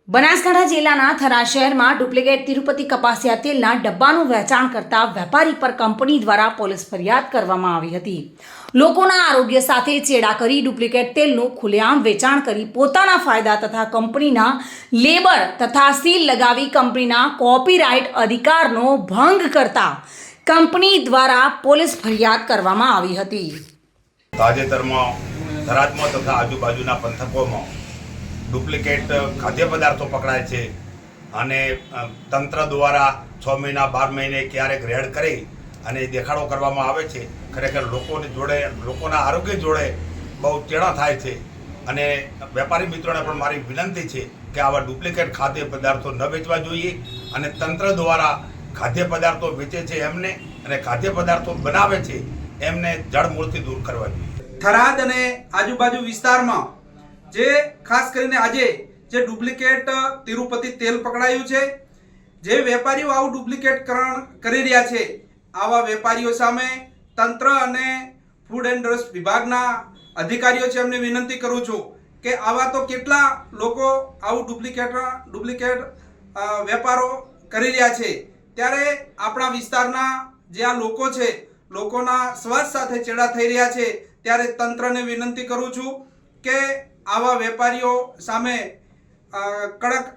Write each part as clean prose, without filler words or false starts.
બનાસકાંઠા જિલ્લાના થરા શહેરમાં ડુપ્લિકેટ તિરુપતિ કપાસિયા તેલના ડબ્બાનું વેચાણ કરતા વેપારી પર કંપની દ્વારા પોલીસ ફરિયાદ કરવામાં આવી હતી। લોકોના આરોગ્ય સાથે ચેડા કરી ડુપ્લિકેટ તેલનું ખુલ્લેઆમ વેચાણ કરી પોતાના ફાયદા તથા કંપનીના લેબર તથા સીલ લગાવી કંપનીના કોપીરાઇટ અધિકારનો ભંગ કરતા કંપની દ્વારા પોલીસ ફરિયાદ કરવામાં આવી હતી। તાજેતરમાં થરાદમાં તથા આજુબાજુના પંથકોમાં ડુપ્લિકેટ ખાદ્ય પદાર્થો પકડાય છે અને તંત્ર દ્વારા 6 મહિના 12 મહિને ક્યારેક રેડ કરી અને દેખાડો કરવામાં આવે છે। ખરેખર લોકોના આરોગ્ય જોડે બહુ ચેડા થાય છે અને વેપારી મિત્રોને પણ મારી વિનંતી છે કે આવા ડુપ્લિકેટ ખાદ્ય પદાર્થો ન વેચવા જોઈએ અને તંત્ર દ્વારા ખાદ્ય પદાર્થો વેચે છે એમને અને ખાદ્ય પદાર્થો બનાવે છે એમને જડમૂળથી દૂર કરવા જોઈએ। થરાદ અને આજુબાજુ વિસ્તારમાં જે ખાસ કરીને આજે જે ડુપ્લિકેટ તિરુપતિ તેલ પકડાયું છે, જે વેપારીઓ આવું ડુપ્લિકેટકરણ કરી રહ્યા છે, આવા વેપારીઓ સામે તંત્ર અને ફૂડ એન્ડ ડ્રગ્સ વિભાગના અધિકારીઓ છે એમને વિનંતી કરું છું કે આવા તો કેટલા લોકો આવું ડુપ્લિકેટ વેપારો કરી રહ્યા છે, ત્યારે આપણા વિસ્તારના જે આ લોકો છે, લોકોના સ્વાસ્થ્ય સાથે ચેડા થઈ રહ્યા છે, ત્યારે તંત્રને વિનંતી કરું છું કે આવા વેપારીઓ સામે કડક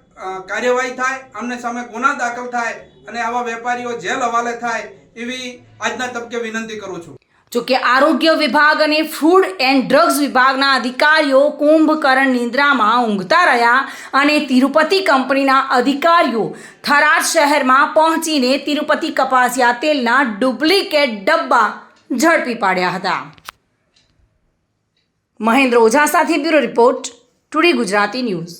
કાર્યવાહી થાય, આમને સામે ગુના દાખલ થાય અને આવા વેપારીઓ જેલ હવાલે થાય એવી આજના તબકે વિનંતી કરું છું। જોકે આરોગ્ય વિભાગ અને ફૂડ એન્ડ ડ્રગ્સ વિભાગના અધિકારીઓ કુંભકર્ણ નિંદ્રામાં ઊંઘતા રહ્યા અને તિરુપતિ કંપનીના અધિકારીઓ થરાદ શહેરમાં પહોંચીને તિરુપતિ કપાસિયા તેલના ડુપ્લિકેટ ડબ્બા ઝડપી પાડ્યા હતા। મહેન્દ્ર ઓઝા સાથે bureau report, today Gujarati news.